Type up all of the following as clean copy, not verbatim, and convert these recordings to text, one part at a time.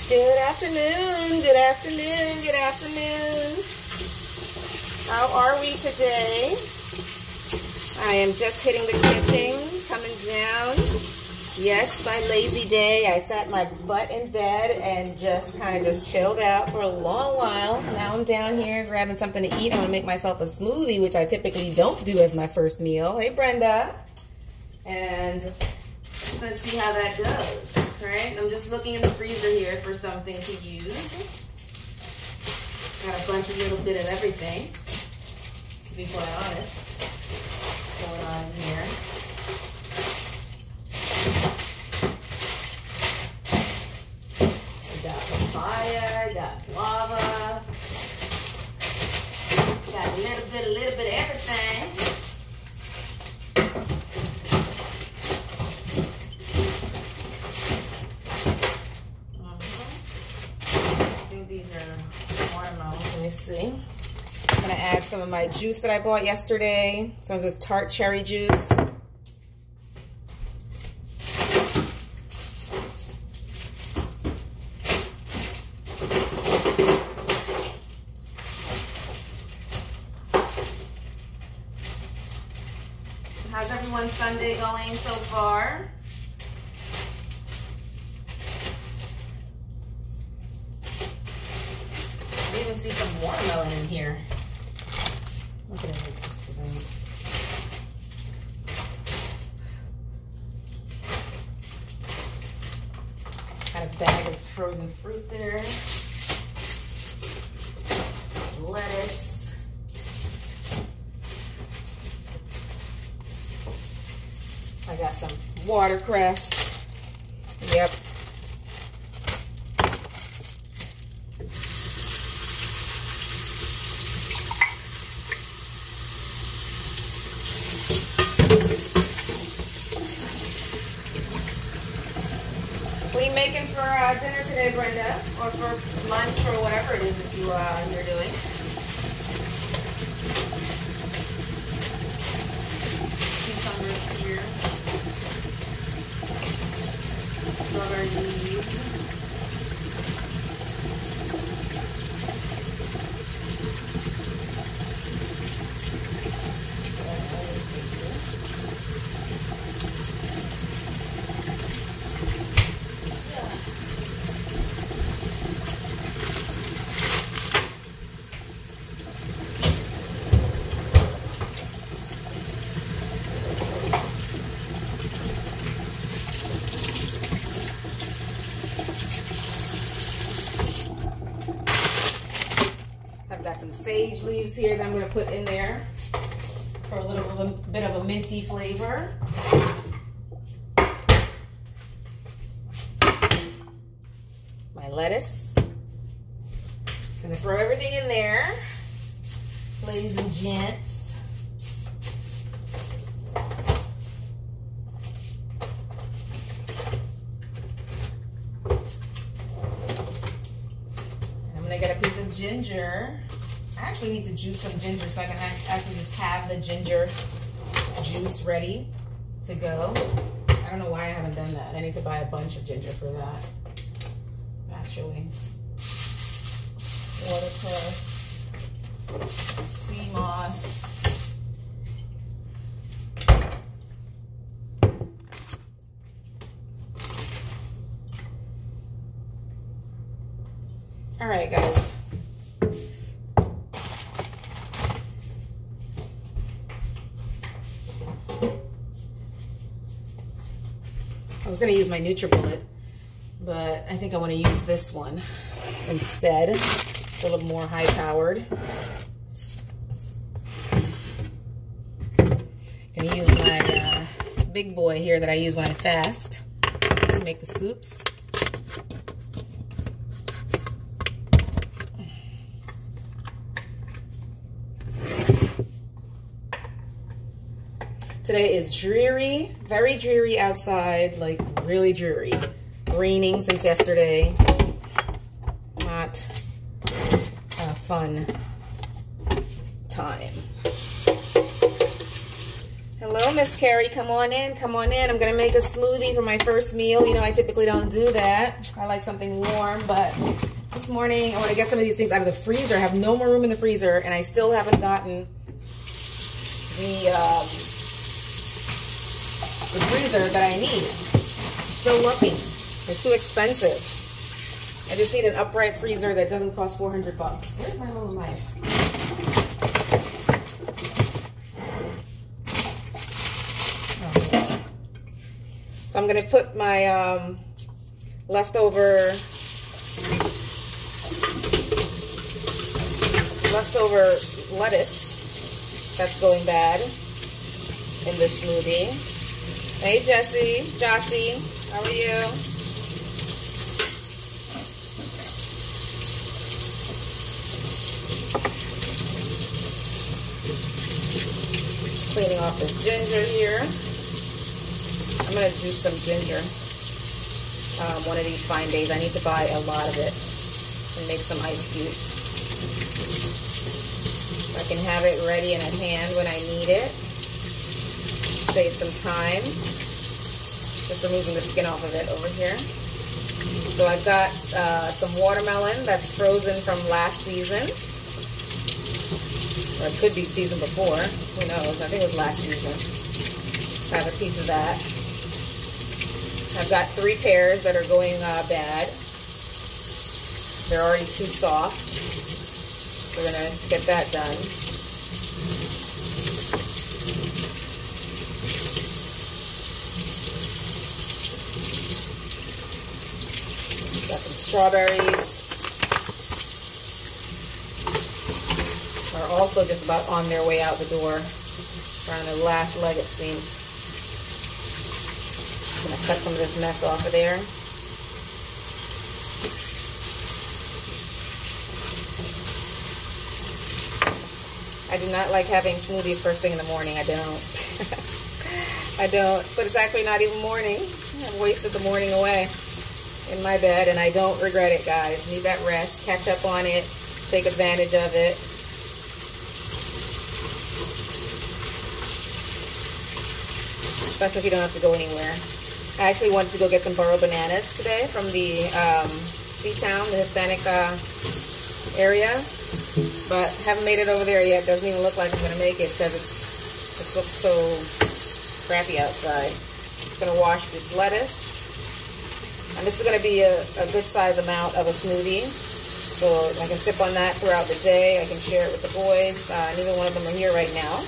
Good afternoon, good afternoon, good afternoon. How are we today? I am just hitting the kitchen, coming down. Yes, my lazy day. I sat my butt in bed and just kind of chilled out for a long while. Now I'm down here grabbing something to eat. I'm gonna make myself a smoothie, which I typically don't do as my first meal. Hey, Brenda. And let's see how that goes. Right? I'm just looking in the freezer here for something to use. Got a bunch of little bit of everything, to be quite honest, going on here. I got papaya, I got guava, got a little bit of everything. These are watermelons. Let me see. I'm gonna add some of my juice that I bought yesterday. Some of this tart cherry juice. How's everyone's Sunday going so far? I even see some watermelon in here. Look at it just for them. Got a bag of frozen fruit there. Lettuce. I got some watercress. Yep. What are you making for dinner today, Brenda? Or for lunch or whatever it is that you're doing? Cucumbers here. Strawberry leaves. Got some sage leaves here that I'm going to put in there for a little bit of a minty flavor. My lettuce. Just going to throw everything in there, ladies and gents. And I'm going to get a piece of ginger. I actually need to juice some ginger so I can actually just have the ginger juice ready to go. I don't know why I haven't done that. I need to buy a bunch of ginger for that, actually. Watercress, sea moss. All right, guys. I was going to use my NutriBullet, but I think I want to use this one instead. It's a little more high-powered. I'm going to use my big boy here that I use when I fast to make the soups. Today is dreary, very dreary outside, like really dreary. Raining since yesterday. Not a fun time. Hello, Miss Carrie. Come on in. Come on in. I'm going to make a smoothie for my first meal. You know, I typically don't do that. I like something warm, but this morning I want to get some of these things out of the freezer. I have no more room in the freezer, and I still haven't gotten the freezer that I need. I'm still looking. They're too expensive. I just need an upright freezer that doesn't cost $400. Where's my little knife? So I'm going to put my leftover lettuce that's going bad in this smoothie. Hey Jossie, how are you? Cleaning off this ginger here. I'm going to juice some ginger one of these fine days. I need to buy a lot of it and make some ice cubes. I can have it ready in a hand when I need it. Save some time. Just removing the skin off of it over here. So I've got some watermelon that's frozen from last season. Or it could be season before. Who knows? I think it was last season. I have a piece of that. I've got 3 pears that are going bad. They're already too soft. We're going to get that done. Got some strawberries. Are also just about on their way out the door. Around the last leg, it seems. I'm going to cut some of this mess off of there. I do not like having smoothies first thing in the morning. I don't. I don't. But it's actually not even morning. I've wasted the morning away in my bed, and I don't regret it, guys. Need that rest. Catch up on it. Take advantage of it. Especially if you don't have to go anywhere. I actually wanted to go get some burro bananas today from the C-Town, the Hispanic area, but haven't made it over there yet. Doesn't even look like I'm gonna make it because this looks so crappy outside. Just gonna wash this lettuce, and this is gonna be a good size amount of a smoothie, so I can sip on that throughout the day. I can share it with the boys. Neither one of them are here right now.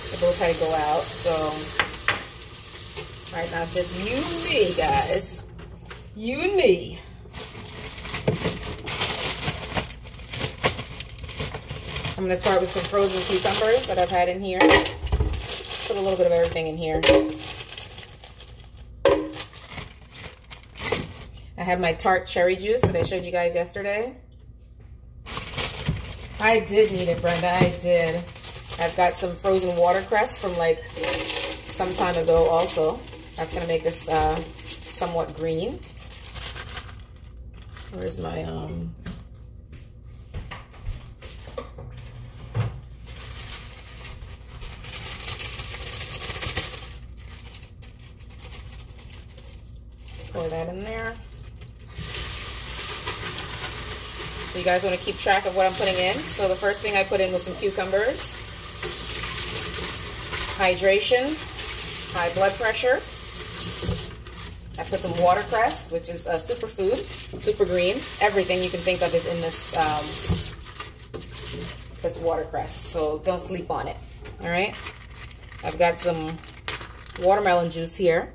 They both had to go out, so. Right now, it's just you and me, guys. You and me. I'm going to start with some frozen cucumbers that I've had in here. Put a little bit of everything in here. I have my tart cherry juice that I showed you guys yesterday. I did need it, Brenda. I did. I've got some frozen watercress from like some time ago also. That's going to make this somewhat green. Where's my pour that in there. So you guys want to keep track of what I'm putting in. So the first thing I put in was some cucumbers. Hydration, high blood pressure. I put some watercress, which is a superfood, super green. Everything you can think of is in this this watercress, so don't sleep on it. All right. I've got some watermelon juice here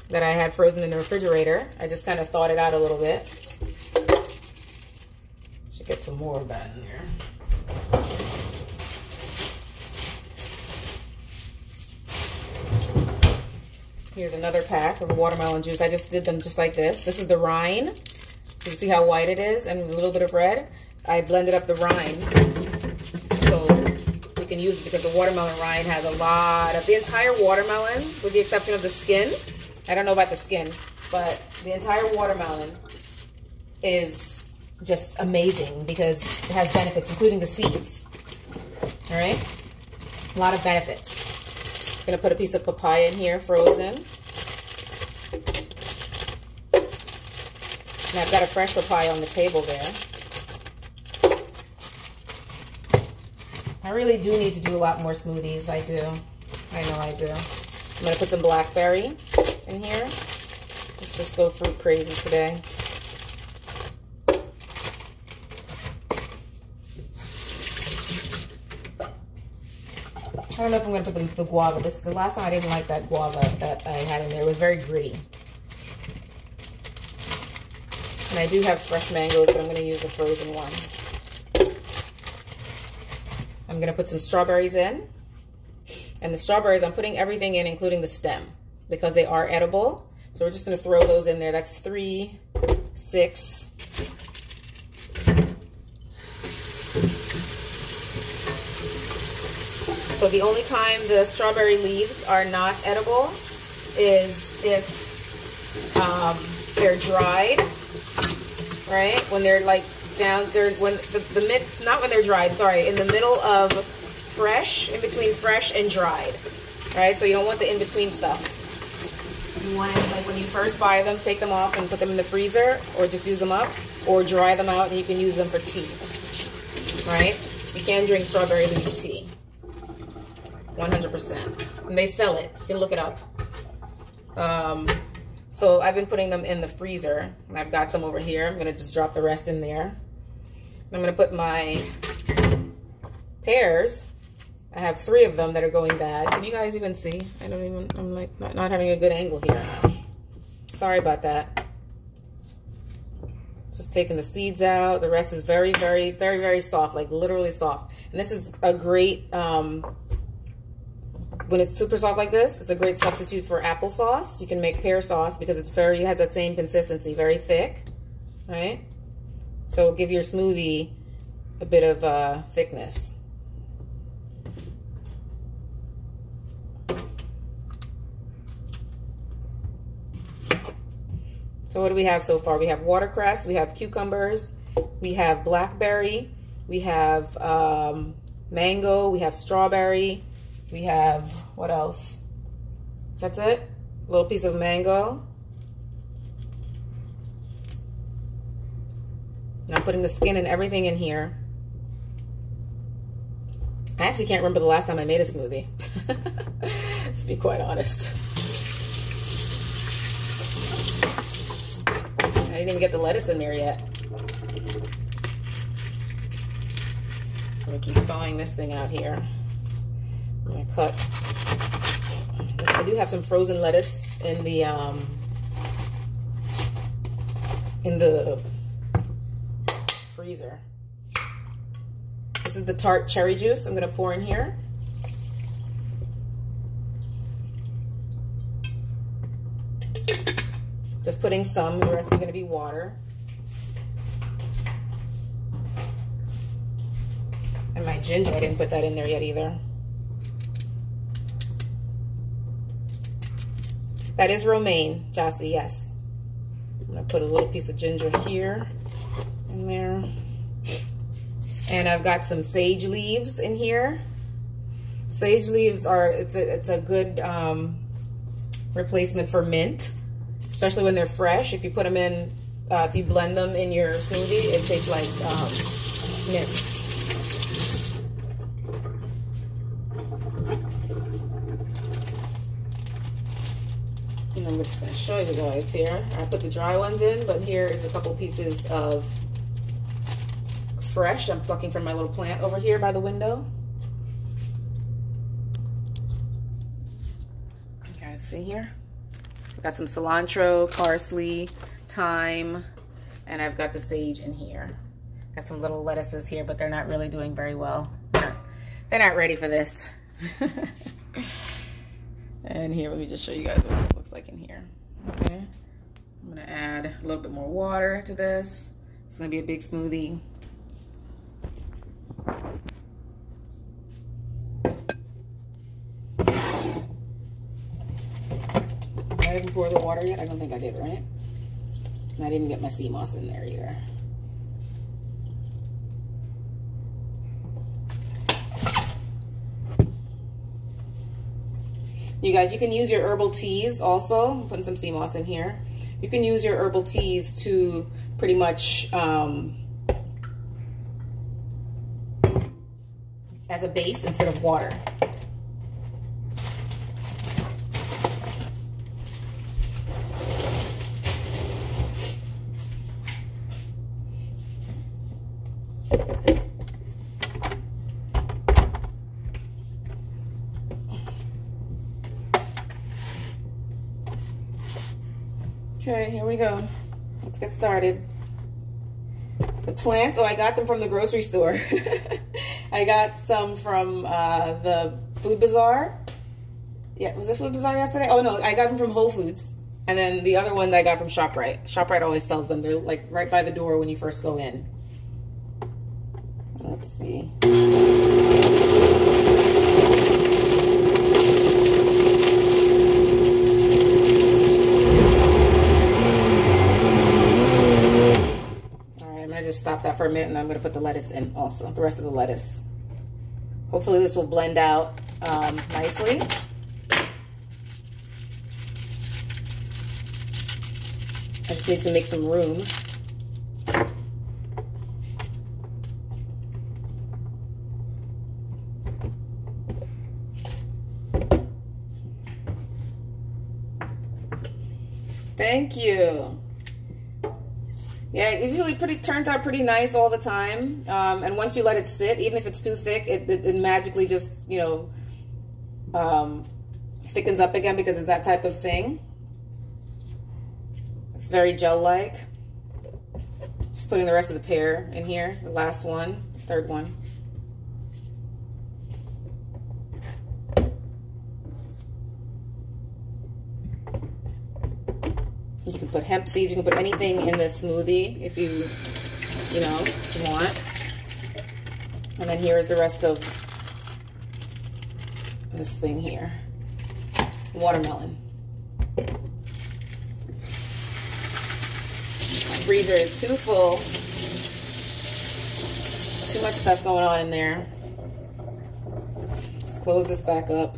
that I had frozen in the refrigerator. I just kind of thawed it out a little bit. Should get some more of that in there. Here's another pack of watermelon juice. I just did them just like this. This is the rind. You see how white it is and a little bit of red? I blended up the rind so we can use it because the watermelon rind has a lot of, the entire watermelon, with the exception of the skin. I don't know about the skin, but the entire watermelon is just amazing because it has benefits, including the seeds. All right? A lot of benefits. Gonna put a piece of papaya in here, frozen. And I've got a fresh papaya on the table there. I really do need to do a lot more smoothies. I do. I know I do. I'm gonna put some blackberry in here. Let's just go fruit crazy today. I don't know if I'm gonna put the guava. The last time I didn't like that guava that I had in there. It was very gritty. And I do have fresh mangoes, but I'm gonna use the frozen one. I'm gonna put some strawberries in. And the strawberries, I'm putting everything in, including the stem, because they are edible. So we're just gonna throw those in there. That's 3, 6. So the only time the strawberry leaves are not edible is if they're dried, right? When they're like down there, when not when they're dried, sorry, in the middle of fresh, in between fresh and dried, right? So you don't want the in-between stuff. You want it like when you first buy them, take them off and put them in the freezer, or just use them up, or dry them out and you can use them for tea, right? You can drink strawberry leaf tea. 100%. And they sell it. You can look it up. So I've been putting them in the freezer. And I've got some over here. I'm going to just drop the rest in there. I'm going to put my pears. I have 3 of them that are going bad. Can you guys even see? I'm like not having a good angle here. Sorry about that. Just taking the seeds out. The rest is very, very, very, very soft. Like literally soft. And this is a great... when it's super soft like this, it's a great substitute for applesauce. You can make pear sauce because it has that same consistency, very thick, right? So it'll give your smoothie a bit of thickness. So what do we have so far? We have watercress, we have cucumbers, we have blackberry, we have mango, we have strawberry, we have, what else? That's it. A little piece of mango. And I'm putting the skin and everything in here. I actually can't remember the last time I made a smoothie, to be quite honest. I didn't even get the lettuce in there yet. So I'm gonna keep thawing this thing out here. I'm gonna cut. I do have some frozen lettuce in the freezer. This is the tart cherry juice I'm gonna pour in here. Just putting some, the rest is gonna be water. And my ginger, I didn't put that in there yet either. That is romaine, Jossie, yes. I'm gonna put a little piece of ginger here, in there. And I've got some sage leaves in here. Sage leaves are, it's a good replacement for mint, especially when they're fresh. If you put them in, if you blend them in your smoothie, it tastes like mint. And I'm just going to show you guys here. I put the dry ones in, but here is a couple pieces of fresh. I'm plucking from my little plant over here by the window. You guys see here? I've got some cilantro, parsley, thyme, and I've got the sage in here. Got some little lettuces here, but they're not really doing very well. They're not ready for this. And here, let me just show you guys what this looks like in here. Okay, I'm gonna add a little bit more water to this. It's gonna be a big smoothie. I didn't pour the water yet. I don't think I did, right? And I didn't get my sea moss in there either. You guys, you can use your herbal teas also. I'm putting some sea moss in here. You can use your herbal teas to pretty much as a base instead of water. Okay, here we go. Let's get started. The plants, oh, I got them from the grocery store. I got some from the Food Bazaar. Yeah, was it Food Bazaar yesterday? Oh no, I got them from Whole Foods. And then the other one that I got from ShopRite. ShopRite always sells them. They're like right by the door when you first go in. Let's see. Just stop that for a minute, and I'm going to put the lettuce in also, the rest of the lettuce. Hopefully this will blend out nicely. I just need to make some room. Thank you. Yeah, it usually turns out pretty nice all the time. And once you let it sit, even if it's too thick, it magically just, you know, thickens up again because it's that type of thing. It's very gel-like. Just putting the rest of the pear in here, the last one, third one. You can put hemp seeds, you can put anything in this smoothie if you want. And then here is the rest of this thing here. Watermelon. My freezer is too full. Too much stuff going on in there. Let's close this back up.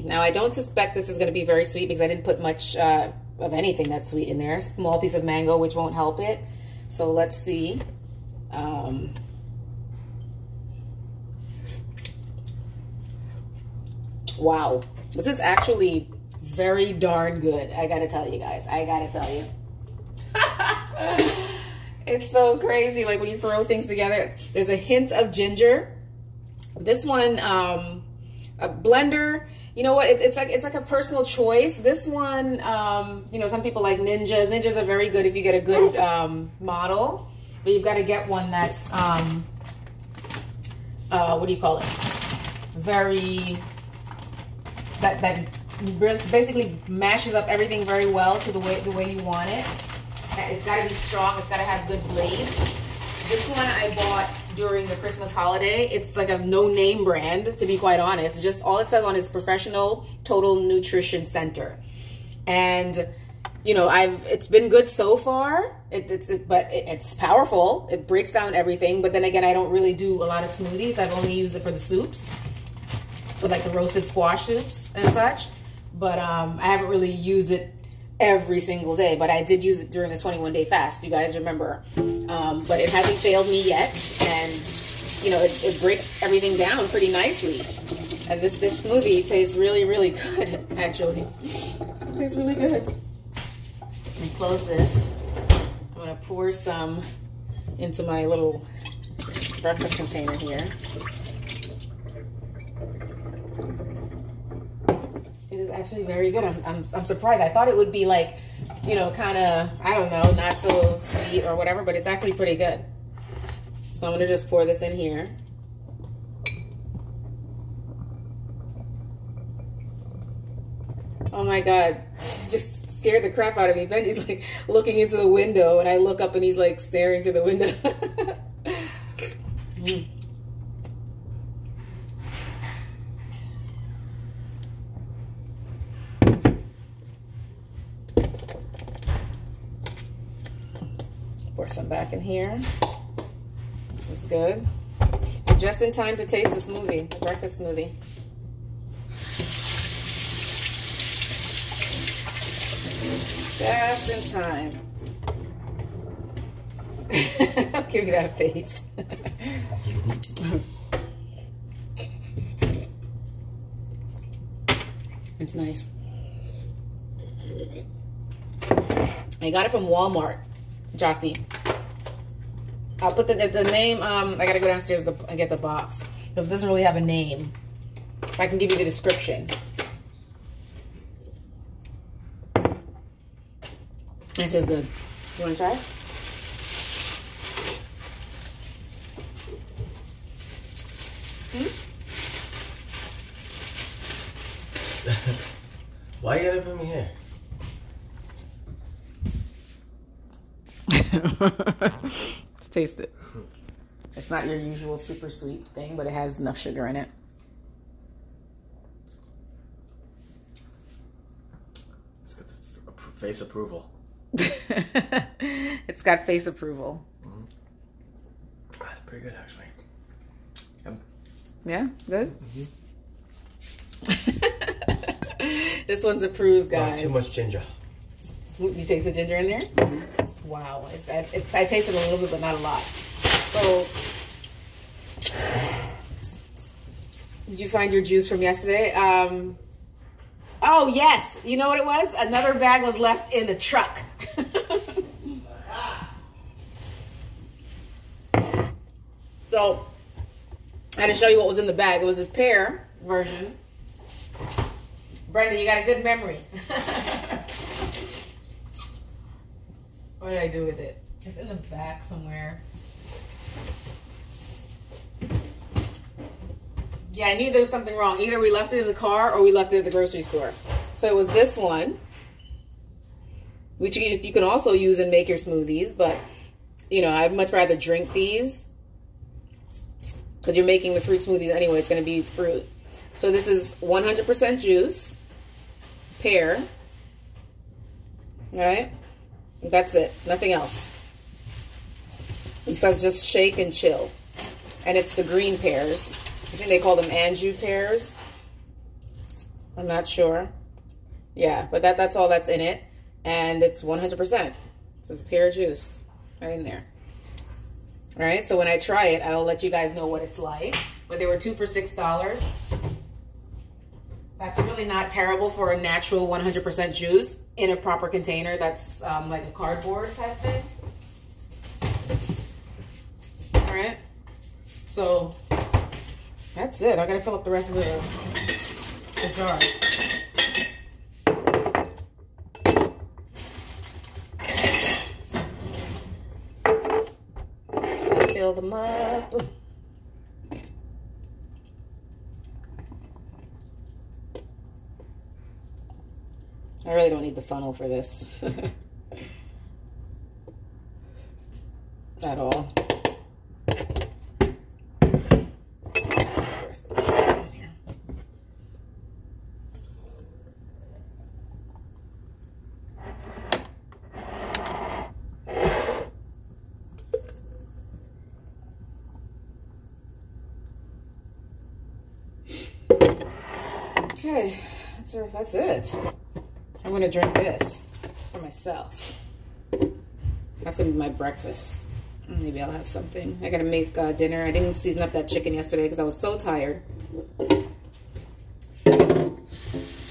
Now, I don't suspect this is going to be very sweet because I didn't put much of anything that's sweet in there. A small piece of mango, which won't help it. So let's see. Wow. This is actually very darn good. I got to tell you guys. I got to tell you. It's so crazy. Like when you throw things together, there's a hint of ginger. This one, a blender. You know what? It's like a personal choice. This one, you know, some people like Ninjas. Ninjas are very good if you get a good model, but you've got to get one that's what do you call it? Very that basically mashes up everything very well to the way you want it. It's got to be strong. It's got to have good blaze. This one I bought during the Christmas holiday. It's like a no-name brand, to be quite honest. Just all it says on it is Professional Total Nutrition Center. And, you know, it's been good so far. But it's powerful. It breaks down everything. But then again, I don't really do a lot of smoothies. I've only used it for the soups, for like the roasted squash soups and such. But I haven't really used it every single day, but I did use it during this 21-day fast, you guys remember. But it hasn't failed me yet, and you know, it breaks everything down pretty nicely. And this smoothie tastes really, really good, actually. It tastes really good. Let me close this. I'm gonna pour some into my little breakfast container here. It is actually very good. I'm surprised. I thought it would be like, you know, kind of, I don't know, not so sweet or whatever, but it's actually pretty good. So I'm going to just pour this in here. Oh my God. It just scared the crap out of me. Benji's like looking into the window, and I look up and he's like staring through the window. Pour some back in here. This is good. And just in time to taste the smoothie, the breakfast smoothie. Just in time. Give me that face. It's nice. I got it from Walmart. Jossie, I'll put the name. I gotta go downstairs and get the box because it doesn't really have a name. I can give you the description. This is good. You want to try? Why you gotta put me here? Let's taste it. It's not your usual super sweet thing, but it has enough sugar in it. It's got the face approval. It's got face approval. That's pretty good, actually. Yep. Yeah, good. This one's approved, guys. Not too much ginger. You taste the ginger in there? Wow. I tasted a little bit, but not a lot. So, did you find your juice from yesterday? Oh, yes. You know what it was? Another bag was left in the truck. So, I had to show you what was in the bag. It was a pear version. Brenda, you got a good memory. What did I do with it? It's in the back somewhere. Yeah, I knew there was something wrong. Either we left it in the car or we left it at the grocery store. So it was this one, which you can also use and make your smoothies. But, you know, I'd much rather drink these because you're making the fruit smoothies anyway. It's going to be fruit. So this is 100% juice, pear, all right? That's it, nothing else. It says just shake and chill. And it's the green pears. I think they call them Anjou pears. I'm not sure. Yeah, but that's all that's in it. And it's 100%. It says pear juice right in there. All right, so when I try it, I'll let you guys know what it's like. But they were 2 for $6. That's really not terrible for a natural 100% juice in a proper container that's like a cardboard type thing. All right, so that's it. I gotta fill up the rest of the jar. Fill them up. I really don't need the funnel for this at all. Okay, that's it. I'm gonna drink this for myself. That's gonna be my breakfast. Maybe I'll have something. I gotta make dinner. I didn't season up that chicken yesterday because I was so tired. So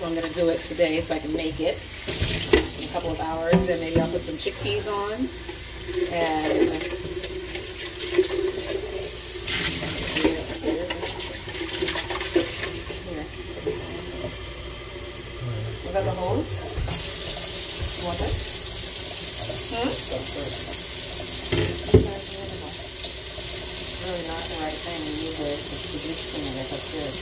I'm gonna do it today so I can make it in a couple of hours. And maybe I'll put some chickpeas on. And here. Was that the hose? You want this? Really not the right thing. We use the dish cleaner. That's good.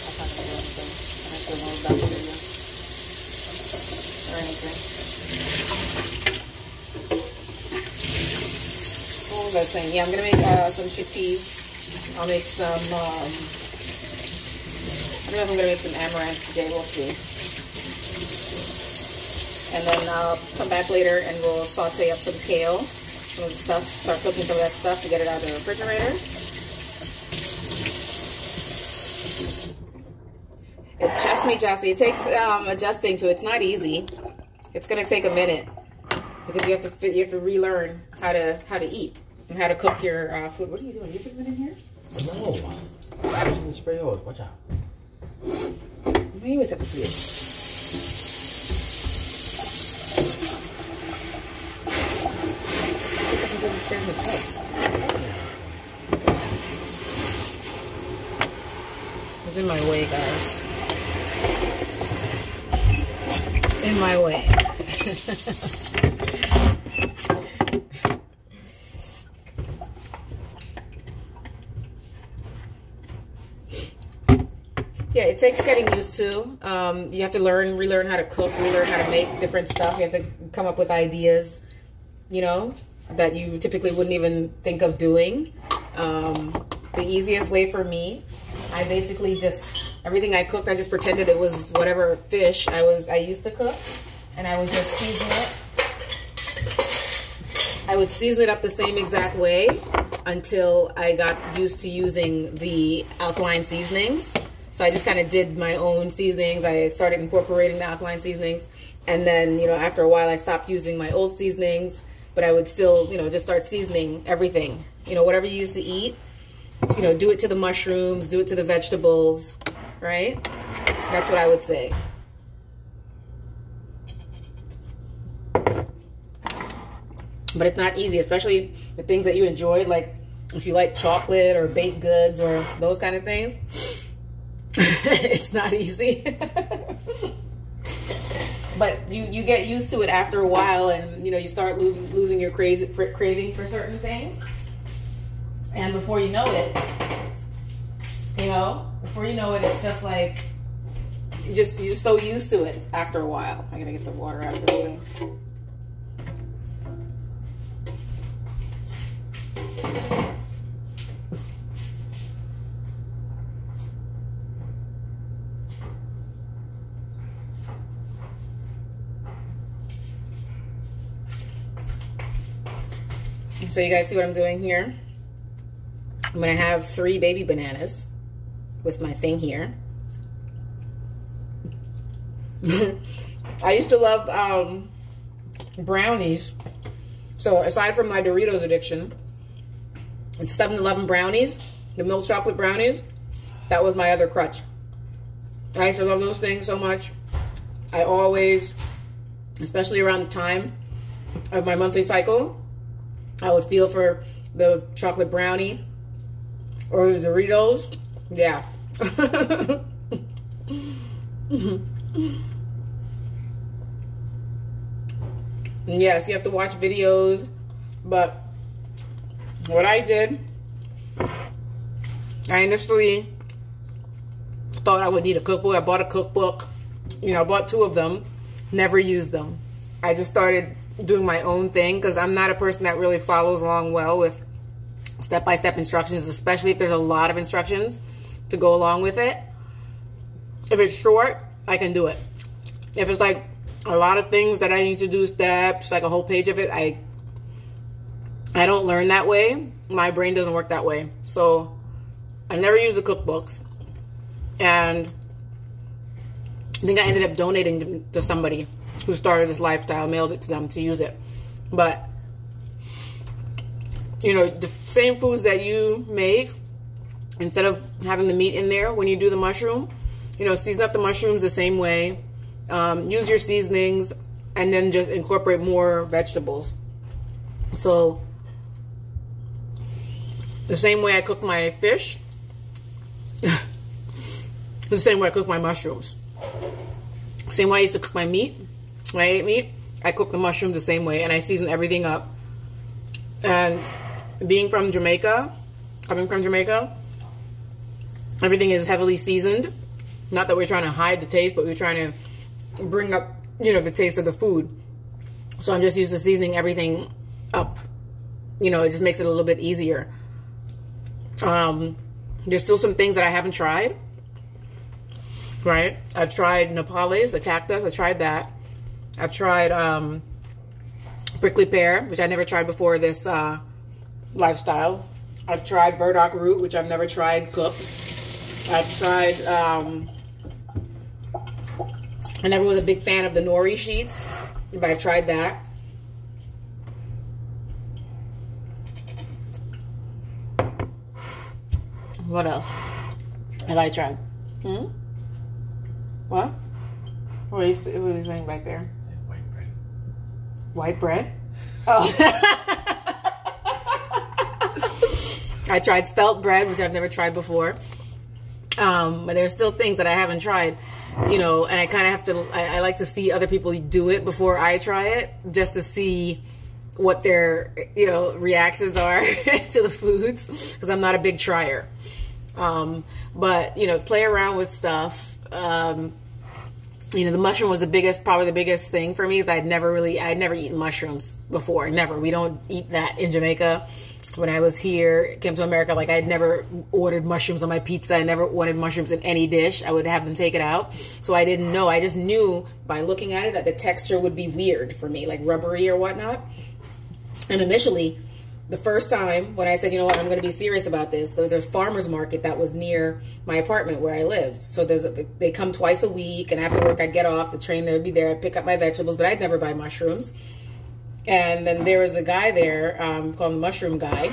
I'm not gonna do anything. I have to know about the video or anything. What was I saying? Yeah, I'm gonna make some chickpeas. I'll make some. I don't know if I'm gonna make some amaranth today. We'll see. And then I'll come back later and we'll saute up some kale. Some of the stuff, start cooking some of that stuff to get it out of the refrigerator. Trust me, Jossie, it takes adjusting to it. It's not easy. It's gonna take a minute because you have to relearn how to eat and how to cook your food. What are you doing? Are you putting it in here? No, I'm using the spray hose. Watch out. Maybe with a please. In the tub. It's in my way, guys. In my way. Yeah, it takes getting used to. You have to relearn how to cook, relearn how to make different stuff. You have to come up with ideas, you know, that you typically wouldn't even think of doing. The easiest way for me, I basically just, everything I cooked, I just pretended it was whatever fish I used to cook, and I would just season it. I would season it up the same exact way until I got used to using the alkaline seasonings. So I just kind of did my own seasonings. I started incorporating the alkaline seasonings, and then, you know, after a while I stopped using my old seasonings. But I would still, you know, just start seasoning everything. You know, whatever you used to eat, you know, do it to the mushrooms, do it to the vegetables, right? That's what I would say. But it's not easy, especially the things that you enjoyed, like if you like chocolate or baked goods or those kind of things. It's not easy. But you get used to it after a while, and you know, you start losing your cravings for certain things, and before you know it, it's just like you're just so used to it after a while. I gotta get the water out of this thing. So you guys see what I'm doing here? I'm gonna have 3 baby bananas with my thing here. I used to love brownies. So aside from my Doritos addiction, it's 7-Eleven brownies, the milk chocolate brownies. That was my other crutch. I used to love those things so much. I always, especially around the time of my monthly cycle, I would feel for the chocolate brownie or the Doritos. Yeah. Yes, you have to watch videos, but what I did, I initially thought I would need a cookbook. I bought a cookbook. You know, I bought 2 of them, never used them. I just started doing my own thing because I'm not a person that really follows along well with step-by-step instructions, especially if there's a lot of instructions to go along with it. If it's short, I can do it. If it's like a lot of things that I need to do, steps, like a whole page of it, I don't learn that way. My brain doesn't work that way. So I never use the cookbooks. And think I ended up donating to somebody who started this lifestyle, mailed it to them to use it. But, you know, the same foods that you make, instead of having the meat in there when you do the mushroom, you know, season up the mushrooms the same way. Use your seasonings, and then just incorporate more vegetables. So, the same way I cook my fish, the same way I cook my mushrooms. Same way I used to cook my meat. When I ate meat, I cook the mushrooms the same way, and I season everything up. And being from Jamaica, coming from Jamaica, everything is heavily seasoned. Not that we're trying to hide the taste, but we're trying to bring up, you know, the taste of the food. So I'm just used to seasoning everything up. You know, it just makes it a little bit easier. There's still some things that I haven't tried. Right? I've tried Nepalese, the cactus. I tried that. I've tried prickly pear, which I never tried before this lifestyle. I've tried burdock root, which I've never tried cooked. I've tried, I never was a big fan of the nori sheets, but I tried that. What else have I tried? What? What are you saying back there? White bread. White bread? Oh. I tried spelt bread, which I've never tried before. But there's still things that I haven't tried, you know, and I kind of have to, I like to see other people do it before I try it, just to see what their, you know, reactions are to the foods, because I'm not a big trier. But, you know, play around with stuff. You know, the mushroom was probably the biggest thing for me, is I'd never eaten mushrooms before. Never. We don't eat that in Jamaica. When I was here, came to America, like, I'd never ordered mushrooms on my pizza. I never wanted mushrooms in any dish. I would have them take it out. So I didn't know. I just knew by looking at it that the texture would be weird for me, like rubbery or whatnot. And initially, the first time when I said, you know what, I'm going to be serious about this, there's a farmer's market that was near my apartment where I lived. So they come twice a week, and after work I'd get off, the train would be there, I'd pick up my vegetables, but I'd never buy mushrooms. And then there was a guy there called the Mushroom Guy.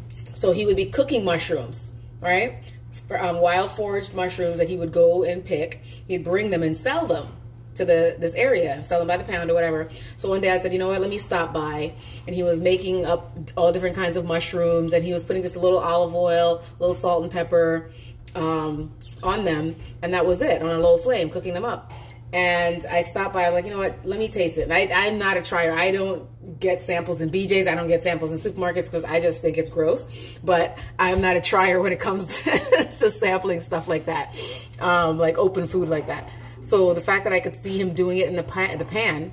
So he would be cooking mushrooms, right? Wild foraged mushrooms that he would go and pick. He'd bring them and sell them to this area, sell them by the pound or whatever. So one day I said, you know what, let me stop by. And he was making up all different kinds of mushrooms, and he was putting just a little olive oil, a little salt and pepper on them, and that was it, on a low flame, cooking them up. And I stopped by, I'm like, you know what, let me taste it. I'm not a trier. I don't get samples in BJ's. I don't get samples in supermarkets because I just think it's gross. But I'm not a trier when it comes to sampling stuff like that, like open food like that. So the fact that I could see him doing it in the pan,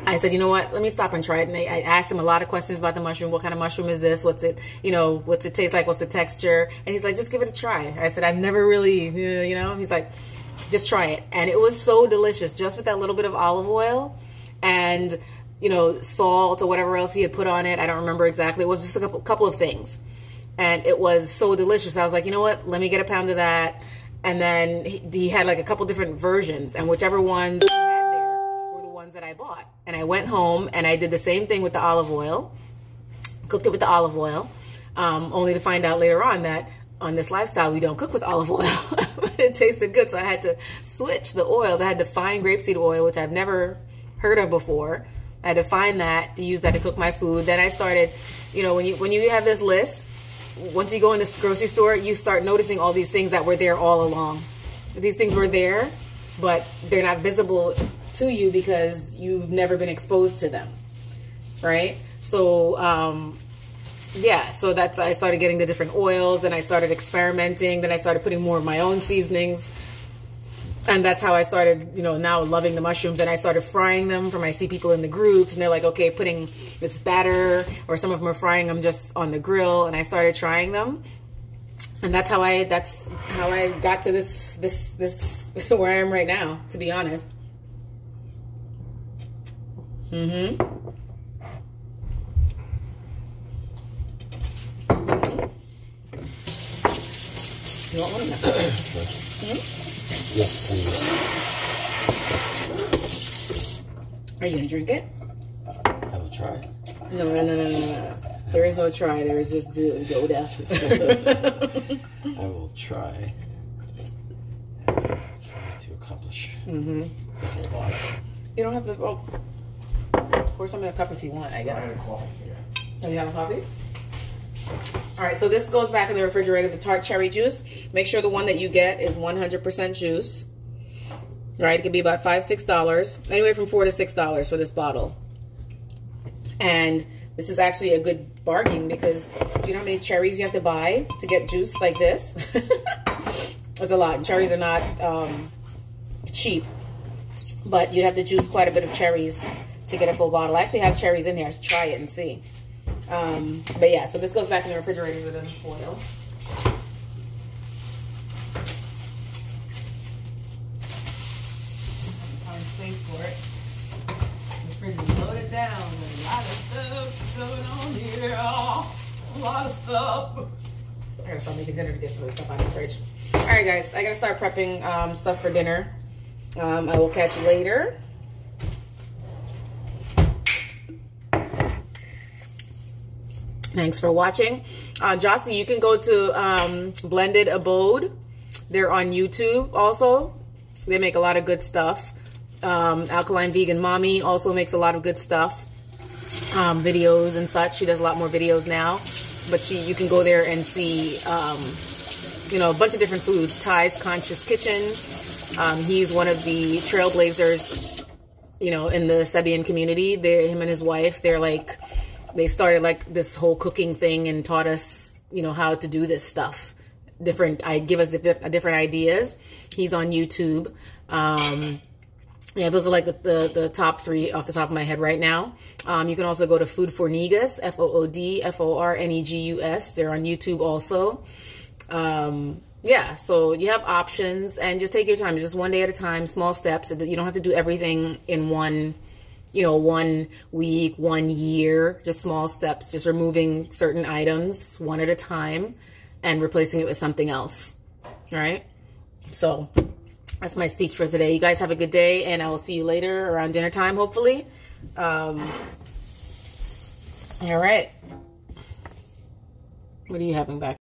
I said, you know what, let me stop and try it. And I asked him a lot of questions about the mushroom. What kind of mushroom is this? What's it, you know, what's it taste like? What's the texture? And he's like, just give it a try. I said, I've never really, you know, he's like, just try it. And it was so delicious, just with that little bit of olive oil and, you know, salt or whatever else he had put on it. I don't remember exactly. It was just a couple of things. And it was so delicious. I was like, you know what, let me get a pound of that. And then he had like a couple different versions, and whichever ones he had there were the ones that I bought. And I went home and I did the same thing with the olive oil, cooked it with the olive oil, only to find out later on that on this lifestyle, we don't cook with olive oil. It tasted good, so I had to switch the oils. I had to find grapeseed oil, which I've never heard of before. I had to find that, to use that to cook my food. Then I started, you know, when you have this list, once you go in this grocery store, you start noticing all these things that were there all along. These things were there, but they're not visible to you because you've never been exposed to them, right? So, yeah, so I started getting the different oils, and I started experimenting. Then I started putting more of my own seasonings. And that's how I started, you know, now loving the mushrooms. And I started frying them I see people in the groups, and they're like, okay, putting this batter, or some of them are frying them just on the grill. And I started trying them. And that's how I got to this where I am right now, to be honest. You want one of them? Yes, please. Are you gonna drink it? I will try. No. There is no try. There is just go down. I will try. Try to accomplish the whole bottle. You don't have to. Oh, pour some in a cup if you want, I guess. I have a coffee here. Oh, you have a coffee? All right, so this goes back in the refrigerator, the tart cherry juice. Make sure the one that you get is 100% juice. All right, it could be about $5, $6. Anywhere from $4 to $6 for this bottle. And this is actually a good bargain because do you know how many cherries you have to buy to get juice like this? That's a lot. And cherries are not cheap. But you'd have to juice quite a bit of cherries to get a full bottle. I actually have cherries in here. So try it and see. But yeah, so this goes back in the refrigerator so it doesn't spoil. Find space for it. The fridge is loaded down with a lot of stuff going on here. Oh, a lot of stuff. I gotta start making dinner to get some of the stuff out of the fridge. All right, guys, I gotta start prepping stuff for dinner. I will catch you later. Thanks for watching. Jossie, you can go to Blended Abode. They're on YouTube also. They make a lot of good stuff. Alkaline Vegan Mommy also makes a lot of good stuff. Videos and such. She does a lot more videos now. But you can go there and see, you know, a bunch of different foods. Ty's Conscious Kitchen. He's one of the trailblazers, you know, in the Sebian community. Him and his wife, they started like this whole cooking thing and taught us, you know, how to do this stuff. Give us different ideas. He's on YouTube. Yeah, those are like the top 3 off the top of my head right now. You can also go to Food for Negus, FOODFORNEGUS. They're on YouTube also. Yeah, so you have options and just take your time. It's just one day at a time, small steps. You don't have to do everything in one, you know, 1 week, 1 year, just small steps, just removing certain items one at a time and replacing it with something else. All right. So that's my speech for today. You guys have a good day and I will see you later around dinner time, hopefully. All right. What are you having back?